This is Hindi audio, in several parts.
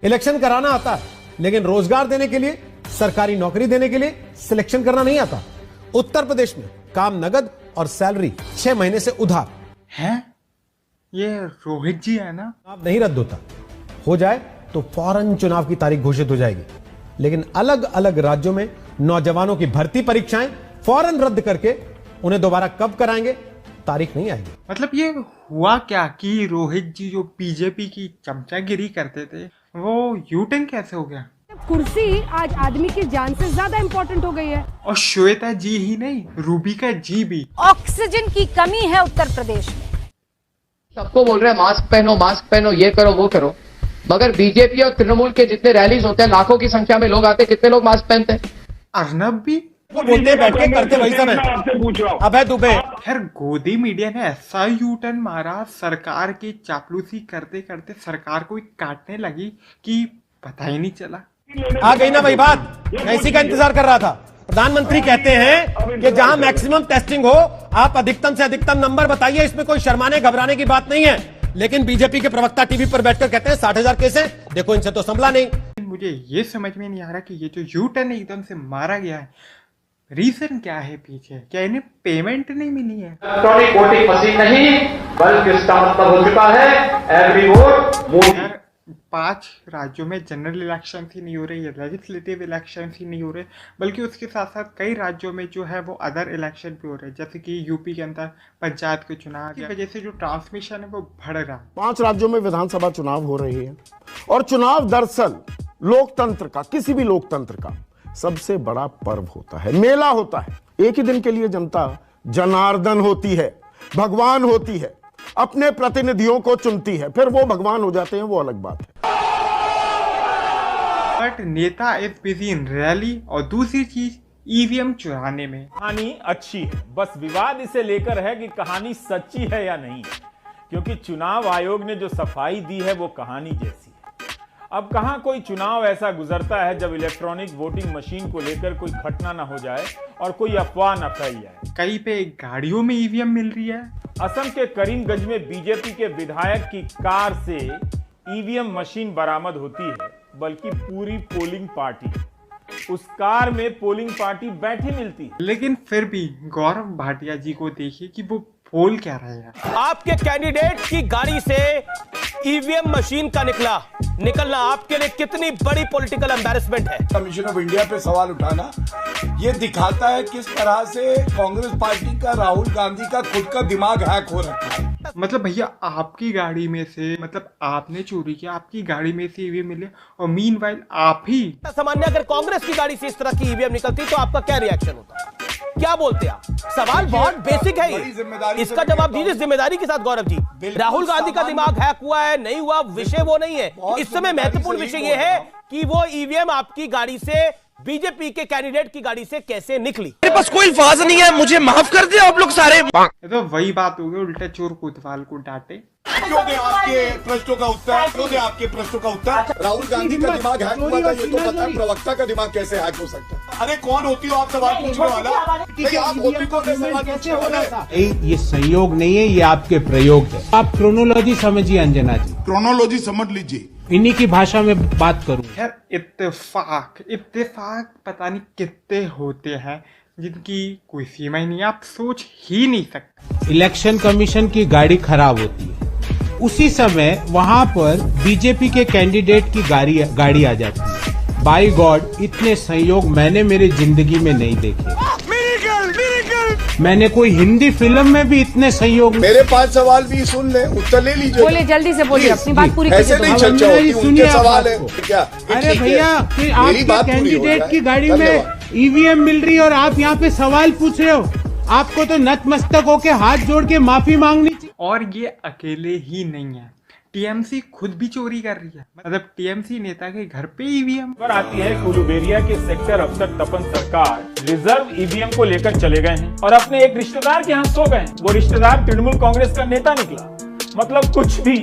इलेक्शन कराना आता है, लेकिन रोजगार देने के लिए, सरकारी नौकरी देने के लिए सिलेक्शन करना नहीं आता। उत्तर प्रदेश में काम नगद और सैलरी 6 महीने से उधार है। ये रोहित जी है ना? चुनाव नहीं रद्द होता, हो जाए तो फौरन चुनाव की तारीख घोषित हो जाएगी, लेकिन अलग अलग राज्यों में नौजवानों की भर्ती परीक्षाएं फौरन रद्द करके उन्हें दोबारा कब कराएंगे, तारीख नहीं आएगी। मतलब ये हुआ क्या कि रोहित जी जो बीजेपी की चमचागिरी करते थे वो यूटर्न कैसे हो गया? कुर्सी आज आदमी की जान से ज्यादा इम्पोर्टेंट हो गई है। और श्वेता जी ही नहीं, रूबिका जी भी। ऑक्सीजन की कमी है उत्तर प्रदेश में। सबको बोल रहे हैं मास्क पहनो, ये करो वो करो, मगर बीजेपी और तृणमूल के जितने रैलीज होते हैं, लाखों की संख्या में लोग आते हैं, कितने लोग मास्क पहनते हैं? अर्नब भी वो बोलते बैठ के करते वही सब है। आपसे पूछ रहा हूँ, अबे दुबे, खैर गोदी मीडिया ने ऐसा यूटर्न मारा, सरकार की चापलूसी करते करते सरकार को ही काटने लगी कि पता ही नहीं चला। आ गई ना वही बात, मैं इसी का इंतजार कर रहा था। प्रधानमंत्री कहते हैं कि जहां मैक्सिमम टेस्टिंग हो आप अधिकतम से अधिकतम नंबर बताइए, इसमें कोई शर्माने घबराने की बात नहीं है। लेकिन बीजेपी के प्रवक्ता टीवी पर बैठकर कहते हैं 60,000 केस हैं, देखो इनसे तो संभला नहीं। मुझे ये समझ में नहीं आ रहा कि ये जो यूटर्न एकदम से मारा गया है, रीजन क्या है पीछे? क्या इन्हें पेमेंट नहीं मिली है? इलेक्ट्रॉनिक वोटिंग मशीन नहीं, बल्कि इसका मतलब हो चुका है एवरी वोट मोदी। 5 राज्यों में जनरल इलेक्शन ही नहीं हो रहे, ये लेजिस्लेटिव इलेक्शन ही नहीं हो रहे, बल्कि उसके साथ साथ कई राज्यों में जो है वो अदर इलेक्शन भी हो रहे हैं, जैसे कि यूपी के अंदर पंचायत के चुनाव की वजह से जो ट्रांसमिशन है वो बढ़ रहा है। 5 राज्यों में विधानसभा चुनाव हो रहे हैं और चुनाव दरअसल लोकतंत्र का, किसी भी लोकतंत्र का सबसे बड़ा पर्व होता है, मेला होता है। एक ही दिन के लिए जनता जनार्दन होती है, भगवान होती है, अपने प्रतिनिधियों को चुनती है, फिर वो भगवान हो जाते हैं, वो अलग बात है। बट नेता इज बिजी इन रैली और दूसरी चीज ईवीएम चुराने में। कहानी अच्छी है, बस विवाद इसे लेकर है कि कहानी सच्ची है या नहीं, क्योंकि चुनाव आयोग ने जो सफाई दी है वो कहानी जैसी है। अब कहां कोई चुनाव ऐसा गुजरता है जब इलेक्ट्रॉनिक वोटिंग मशीन को लेकर कोई घटना ना हो जाए और कोई अफवाह न फैल जाए। कहीं पे गाड़ियों में ईवीएम मिल रही है। असम के करीमगंज में बीजेपी के विधायक की कार से ईवीएम मशीन बरामद होती है, बल्कि पूरी पोलिंग पार्टी उस कार में पोलिंग पार्टी बैठी मिलती है। लेकिन फिर भी गौरव भाटिया जी को देखिए कि वो बोल क्या रहे हैं। आपके कैंडिडेट की गाड़ी से ईवीएम मशीन का निकलना आपके लिए कितनी बड़ी पॉलिटिकल एम्बैरेसमेंट है। कमीशन ऑफ इंडिया पे सवाल उठाना ये दिखाता है किस तरह से कांग्रेस पार्टी का, राहुल गांधी का खुद का दिमाग हैक हो रखा है। मतलब भैया आपकी गाड़ी में से, मतलब आपने चोरी किया, आपकी गाड़ी में से ईवीएम मिले और मीनवाइल आप ही। सामान्य अगर कांग्रेस की गाड़ी से इस तरह की ईवीएम निकलती तो आपका क्या रिएक्शन होता? क्या बोलते आप? सवाल बहुत बेसिक है ये, इसका जवाब दीजिए जिम्मेदारी के साथ गौरव जी। राहुल गांधी का दिमाग हैक हुआ है नहीं हुआ विषय वो नहीं है, इस समय महत्वपूर्ण विषय ये है कि वो ईवीएम आपकी गाड़ी से, बीजेपी के कैंडिडेट की गाड़ी से कैसे निकली। मेरे पास कोई अल्फाज नहीं है, मुझे माफ कर दे आप लोग सारे। तो वही बात हो गई, उल्टा चोर कोतवाल को डांटे। क्यों दे आपके प्रश्नों का उत्तर, क्यों दे आपके प्रश्नों का उत्तर? राहुल गांधी का दिमाग हैक हुआ था, ये तो पता है, प्रवक्ता का दिमाग कैसे हैक हो सकता है? अरे कौन होती हो आप सवाल पूछने वाला? आप होती को सवाल पूछने वाला? ये संयोग नहीं है, ये आपके प्रयोग है। आप क्रोनोलॉजी समझिए अंजना जी, क्रोनोलॉजी समझ लीजिए। इन्हीं की भाषा में बात करूं। खैर इत्तेफाक पता नहीं कितने होते हैं जिनकी कोई सीमा ही नहीं, आप सोच ही नहीं सकते। इलेक्शन कमीशन की गाड़ी खराब होती है, उसी समय वहां पर बीजेपी के कैंडिडेट की गाड़ी आ जाती है। बाय गॉड, इतने संयोग मैंने मेरी जिंदगी में नहीं देखे। मैंने कोई हिंदी फिल्म में भी इतने संयोग। मेरे 5 सवाल भी सुन ले, उत्तर ले लीजिए। बोले जल्दी से बोलिए, अपनी बात पूरी ऐसे नहीं चर्चा होती, उनके सवाल है क्या? अरे भैया, फिर आपके कैंडिडेट की गाड़ी में ईवीएम मिल रही है और आप यहाँ पे सवाल पूछ रहे हो, आपको तो नतमस्तक होके हाथ जोड़ के माफी मांगनी चाहिए। और ये अकेले ही नहीं है, टीएमसी खुद भी चोरी कर रही है। मतलब टीएमसी नेता के घर पे ईवीएम पर आती है। कुलुबेरिया के सेक्टर अफसर तपन सरकार रिजर्व ईवीएम को लेकर चले गए हैं और अपने एक रिश्तेदार के यहाँ सो गए। वो रिश्तेदार तृणमूल कांग्रेस का नेता निकला। मतलब कुछ भी,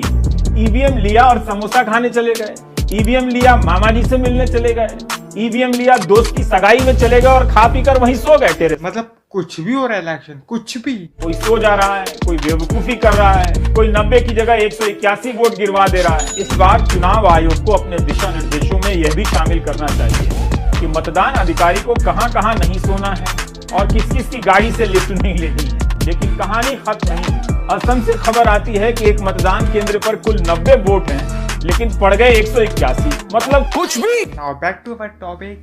ईवीएम लिया और समोसा खाने चले गए, ईवीएम लिया मामा जी से मिलने चले गए, ईवीएम लिया दोस्त की सगाई में चले गए और खा पी कर वहीं सो गए टेरेस। मतलब कुछ भी हो रहा है इलेक्शन, कुछ भी। कोई सो जा रहा है, कोई बेवकूफी कर रहा है, कोई 90 की जगह 181 वोट गिरवा दे रहा है। इस बार चुनाव आयोग को अपने दिशा निर्देशों में यह भी शामिल करना चाहिए कि मतदान अधिकारी को कहां नहीं सोना है और किस किस की गाड़ी से लिफ्ट नहीं लेनी है। लेकिन कहानी खत्म नहीं हुई। असम से खबर आती है कि एक मतदान केंद्र पर कुल 90 वोट हैं, लेकिन पड़ गए 181। मतलब कुछ भी। Now back to our topic,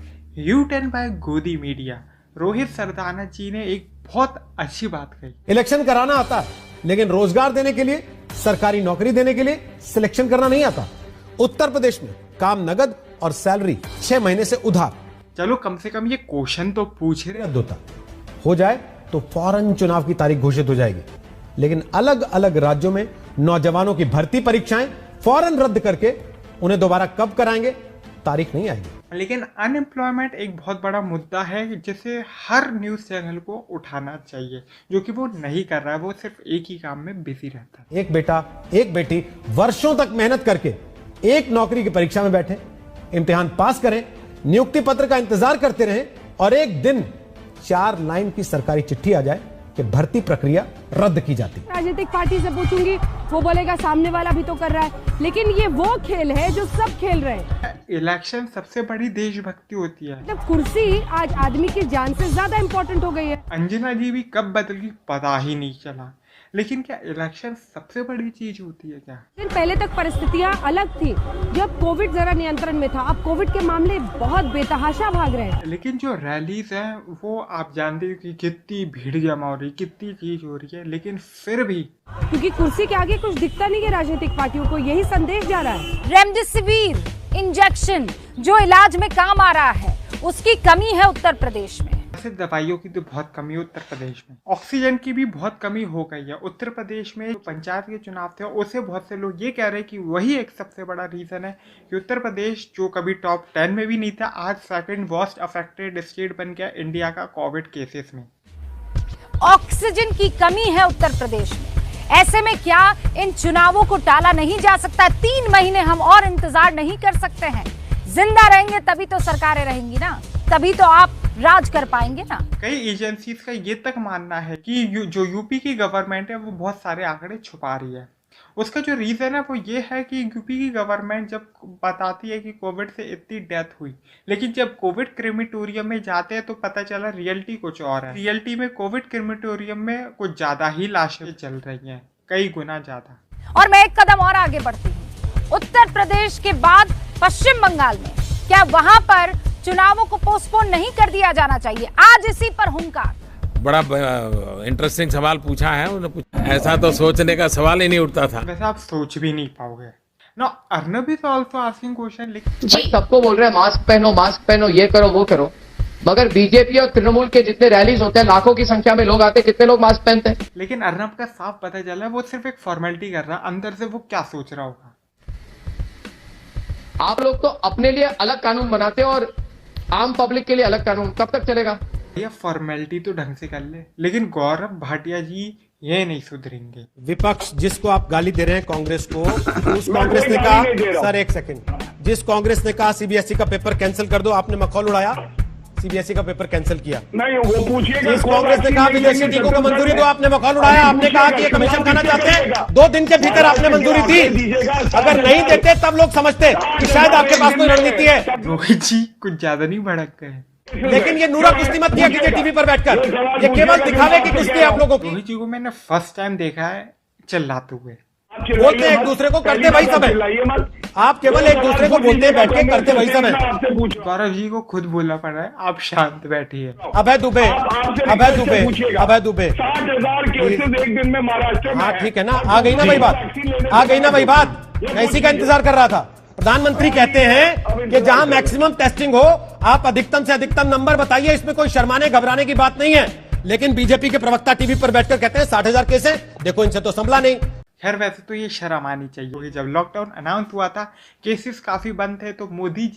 U-turn by गोदी मीडिया। रोहित सरदाना जी ने एक बहुत अच्छी बात कही। इलेक्शन कराना आता है, लेकिन रोजगार देने के लिए, सरकारी नौकरी देने के लिए सिलेक्शन करना नहीं आता। उत्तर प्रदेश में काम नगद और सैलरी 6 महीने से उधार। चलो कम से कम ये क्वेश्चन तो पूछ रहे। रद्द होता हो जाए तो फौरन चुनाव की तारीख घोषित हो जाएगी, लेकिन अलग अलग राज्यों में नौजवानों की भर्ती परीक्षाएं फौरन रद्द करके उन्हें दोबारा कब कराएंगे, तारीख नहीं आएगी। लेकिन अनएम्प्लॉयमेंट एक बहुत बड़ा मुद्दा है जिसे हर न्यूज चैनल को उठाना चाहिए, जो कि वो नहीं कर रहा है। वो सिर्फ एक ही काम में बिजी रहता है। एक बेटा एक बेटी वर्षों तक मेहनत करके एक नौकरी की परीक्षा में बैठे, इम्तिहान पास करें, नियुक्ति पत्र का इंतजार करते रहें और एक दिन 4 लाइन की सरकारी चिट्ठी आ जाए कि भर्ती प्रक्रिया रद्द की जाती। राजनीतिक पार्टी से पूछूंगी, वो बोलेगा सामने वाला भी तो कर रहा है, लेकिन ये वो खेल है जो सब खेल रहे हैं। इलेक्शन सबसे बड़ी देशभक्ति होती है। मतलब कुर्सी आज आदमी की जान से ज्यादा इम्पोर्टेंट हो गई है। अंजना जी भी कब बदल गई पता ही नहीं चला। लेकिन क्या इलेक्शन सबसे बड़ी चीज होती है क्या? लेकिन पहले तक परिस्थितियां अलग थी, जब कोविड जरा नियंत्रण में था। अब कोविड के मामले बहुत बेतहाशा भाग रहे हैं। लेकिन जो रैलीज हैं वो आप जानते हो कि कितनी भीड़ जमा हो रही, कितनी चीज हो रही है, लेकिन फिर भी क्योंकि कुर्सी के आगे कुछ दिखता नहीं है राजनीतिक पार्टियों को, यही संदेश जा रहा है। रेमडेसिविर इंजेक्शन जो इलाज में काम आ रहा है, उसकी कमी है उत्तर प्रदेश में। दवाइयों की तो बहुत कमी है उत्तर प्रदेश में। ऑक्सीजन की भी बहुत कमी हो गई है उत्तर प्रदेश में। पंचायत के चुनाव थे, उससे बहुत से लोग ये कह रहे हैं कि वही एक सबसे बड़ा रीजन है कि उत्तर प्रदेश जो कभी टॉप 10 में भी नहीं था, आज सेकंड मोस्ट अफेक्टेड स्टेट बन गया इंडिया का कोविड केसेस में। ऑक्सीजन की कमी है उत्तर प्रदेश में। ऐसे में क्या इन चुनावों को टाला नहीं जा सकता? 3 महीने हम और इंतजार नहीं कर सकते हैं। जिंदा रहेंगे तभी तो सरकारें रहेंगी ना, तभी तो आप राज कर पाएंगे ना। कई एजेंसीज का ये तक मानना है कि जो यूपी की गवर्नमेंट है वो बहुत सारे आंकड़े छुपा रही है। उसका जो रीजन है वो ये है कि यूपी की गवर्नमेंट जब बताती है कि कोविड से इतनी डेथ हुई, लेकिन जब कोविड क्रेमेटोरियम में जाते हैं तो पता चला रियलिटी कुछ और है। रियलिटी में कोविड क्रेमेटोरियम में कुछ ज्यादा ही लाशें चल रही हैं, कई गुना ज्यादा। और मैं एक कदम और आगे बढ़ती हूँ। उत्तर प्रदेश के बाद पश्चिम बंगाल में क्या वहां पर चुनावों को पोस्टपोन नहीं कर दिया जाना चाहिए? आज इसी पर हुंकार। बड़ा इंटरेस्टिंग सवाल पूछा है उन्होंने। ऐसा तो सोचने का सवाल ही नहीं उठता था। वैसे आप सोच भी नहीं पाओगे ना। Arnab is also asking question. लेकिन सबको बोल रहे हैं मास्क पहनो, ये करो वो करो, मगर बीजेपी और तृणमूल के जितने रैलीज होते हैं, लाखों की संख्या में लोग आते हैं, कितने लोग मास्क पहनते हैं? लेकिन अर्नब का साफ पता चला वो सिर्फ एक फॉर्मेलिटी कर रहा है, अंदर से वो क्या सोच रहा होगा। आप लोग तो अपने लिए अलग कानून बनाते हैं और आम पब्लिक के लिए अलग कानून। कब तक चलेगा? ये फॉर्मेलिटी तो ढंग से कर ले, लेकिन गौरव भाटिया जी ये नहीं सुधरेंगे। विपक्ष जिसको आप गाली दे रहे हैं कांग्रेस को, उस कांग्रेस ने कहा, सर एक सेकंड, जिस कांग्रेस ने कहा सीबीएसई का पेपर कैंसिल कर दो, आपने मखौल उड़ाया, सीबीएसई का पेपर कैंसिल किया। नहीं वो पूछिए। जिस कांग्रेस ने कहा विदेशी टीकों को मंजूरी दो, आपने मखौल उड़ाया। आपने कहा कि ये कमीशन खाना चाहते हैं, 2 दिन के भीतर आपने मंजूरी दी। अगर नहीं देते तब लोग समझते कि शायद आपके पास कोई रणनीति है। रोहित जी कुछ ज्यादा नहीं भड़क गए। लेकिन ये नूरा कुश्ती मत किया कीजिए टीवी पर बैठकर, ये केवल दिखावे की कुश्ती है आप लोगों की। रोहित जी को मैंने फर्स्ट टाइम देखा है चिल्लाते हुए। बोलते एक दूसरे को, करते वही सब है। आप केवल एक दूसरे को बोलते बैठ के, करते वही सब है। गौरव जी को खुद बोलना पड़ रहा है, आप शांत बैठिए। अभय दुबे 60,000 केसेस एक दिन में महाराष्ट्र में। हाँ ठीक है ना, आ गई ना वही बात। मैं इसी का इंतजार कर रहा था। प्रधानमंत्री कहते हैं कि जहां मैक्सिमम टेस्टिंग हो, आप अधिकतम से अधिकतम नंबर बताइए, इसमें कोई शर्माने घबराने की बात नहीं है। लेकिन बीजेपी के प्रवक्ता टीवी पर बैठकर कहते हैं 60,000 केस हैं, देखो इनसे तो संभला नहीं। खैर वैसे तो ये शर्म आनी चाहिए। जब लॉकडाउन अनाउंस हुआ था, केसेस काफी बंद थे, तो मोदी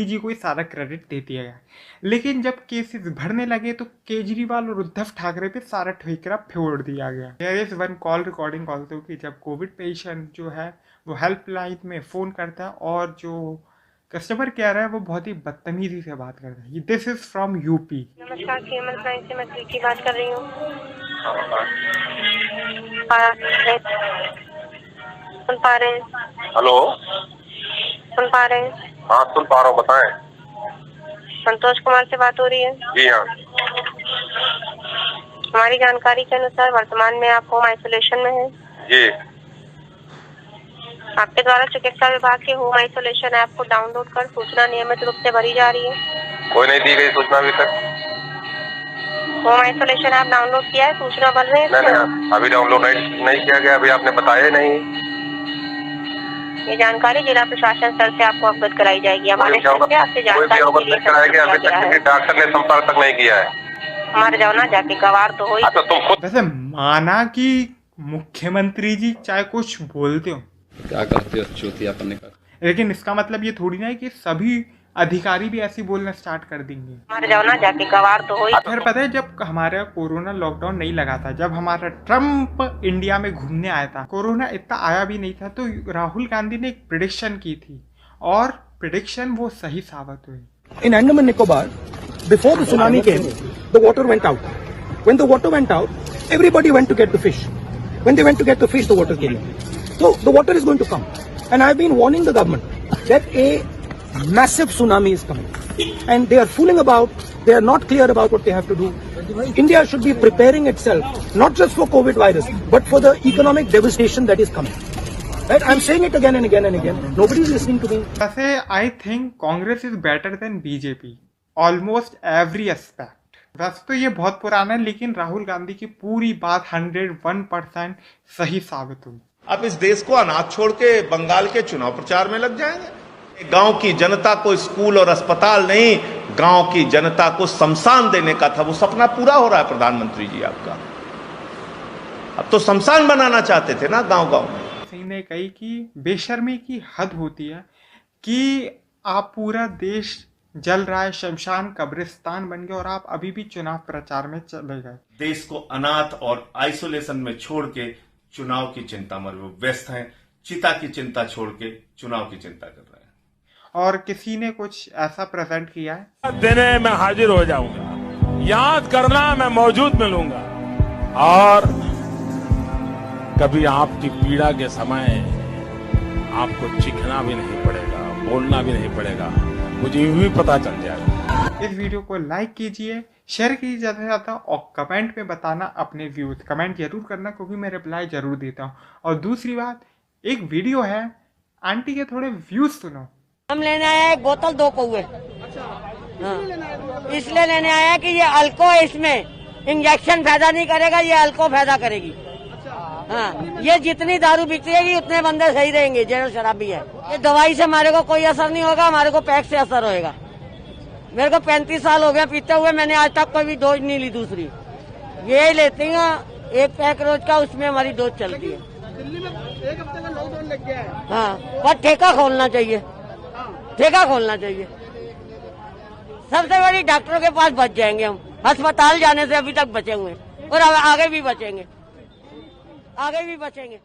जी को ही सारा क्रेडिट दे दिया गया। लेकिन जब केसेस बढ़ने लगे तो केजरीवाल और उद्धव ठाकरे पे सारा ठिकरा फोड़ दिया गया। There is one call recording also कि जब कोविड पेशेंट जो है वो हेल्पलाइन में फ़ोन करता है और जो कस्टमर केयर है वो बहुत ही बदतमीजी से बात करता है। This is from UP. नमस्कार, केमल प्राइस से मैं कृति बात कर रही हूँ। सुन पा रहे हैं? हेलो, सुन पा रहे हैं? हाँ सुन पा रहा हूँ, बताएं। संतोष कुमार से बात हो रही है? जी हाँ। हमारी जानकारी के अनुसार वर्तमान में आप होम आइसोलेशन में हैं। जी। आपके द्वारा चिकित्सा विभाग के होम आइसोलेशन ऐप को डाउनलोड कर सूचना नियमित रूप से भरी जा रही है। कोई नहीं दी गई सूचना अभी तक। होम आइसोलेशन ऐप डाउनलोड किया है, सूचना भर रहे हैं? नहीं, अभी डाउनलोड नहीं किया गया, अभी आपने बताया नहीं। ये जानकारी जिला प्रशासन स्तर से आपको अवगत कराई जाएगी। हमारे स्तर से आपसे जानकारी अभी तक किसी डॉक्टर ने संपर्क तक नहीं किया है। हमारे जाओ ना जाके गवार तो हो। वैसे माना कि मुख्यमंत्री जी चाहे कुछ बोलते हो, क्या कहते हो चौथियापन का, लेकिन इसका मतलब ये थोड़ी ना है कि सभी अधिकारी भी ऐसे बोलना स्टार्ट कर देंगे। हमारे जाओ ना जाके गवार तो हो। फिर पता है जब हमारा कोरोना लॉकडाउन नहीं लगा था, जब हमारा ट्रम्प इंडिया में घूमने आया था, कोरोना इतना आया भी नहीं था, तो राहुल गांधी ने एक प्रेडिक्शन की थी और प्रेडिक्शन वो सही साबित हुई। In Andaman Nicobar before the tsunami came the water went out. When the water went out everybody went to get the fish. When they went to get the fish the water came in. So the water is going to come, and I have been warning the government that a massive tsunami is coming, and they are fooling about. They are not clear about what they have to do. India should be preparing itself not just for COVID virus, but for the economic devastation that is coming. Right? I'm saying it again and again and again. Nobody is listening to me. वैसे I think Congress is better than BJP, almost every aspect. वैसे तो ये बहुत पुराना है, लेकिन राहुल गांधी की पूरी बात 101% सही साबित हुई। अब इस देश को अनाथ छोड़ के बंगाल के चुनाव प्रचार में लग जाएंगे। गांव की जनता को स्कूल और अस्पताल नहीं, गांव की जनता को शमशान देने का था, वो सपना पूरा हो रहा है प्रधानमंत्री जी आपका। अब तो शमशान बनाना चाहते थे ना गांव-गांव में। सिंह ने कही कि बेशर्मी की हद होती है कि आप पूरा देश जल रहा है, शमशान कब्रिस्तान बन गया और आप अभी भी चुनाव प्रचार में चले गए। देश को अनाथ और आइसोलेशन में छोड़ के चुनाव की चिंता में वो व्यस्त हैं, चिता की चिंता छोड़ के चुनाव की चिंता कर रहे हैं। और किसी ने कुछ ऐसा प्रेजेंट किया है, देने मैं हाजिर हो जाऊंगा, याद करना मैं मौजूद मिलूंगा, और कभी आपकी पीड़ा के समय आपको चीखना भी नहीं पड़ेगा, बोलना भी नहीं पड़ेगा, मुझे यूं ही पता चल जाएगा। इस वीडियो को लाइक कीजिए, शेयर कीजिए ज़्यादा से ज़्यादा, और कमेंट में बताना अपने व्यूज। कमेंट जरूर करना क्योंकि मैं रिप्लाई जरूर देता हूँ। और दूसरी बात, एक वीडियो है, आंटी के थोड़े व्यूज सुनो। हम लेने आए एक बोतल 2 पौवे। इसलिए लेने आए हैं कि ये अल्को है, इसमें इंजेक्शन फायदा नहीं करेगा, ये अल्को फायदा करेगी। हाँ, ये जितनी दारू बिकेगी उतने बंदे सही रहेंगे, जेरो शराबी है। ये दवाई से हमारे को कोई असर नहीं होगा, हमारे को पैक से असर होएगा। मेरे को 35 साल हो गया पीते हुए, मैंने आज तक कोई डोज नहीं ली दूसरी। ये लेती हूँ 1 पैक रोज का, उसमें हमारी डोज चलती है। दिल्ली में 1 हफ्ते का लॉकडाउन लग गया है। हाँ, पर ठेका खोलना चाहिए, ठेका खोलना चाहिए। सबसे बड़ी डॉक्टरों के पास बच जाएंगे हम, अस्पताल जाने से अभी तक बचे हुए और आगे भी बचेंगे, आगे भी बचेंगे।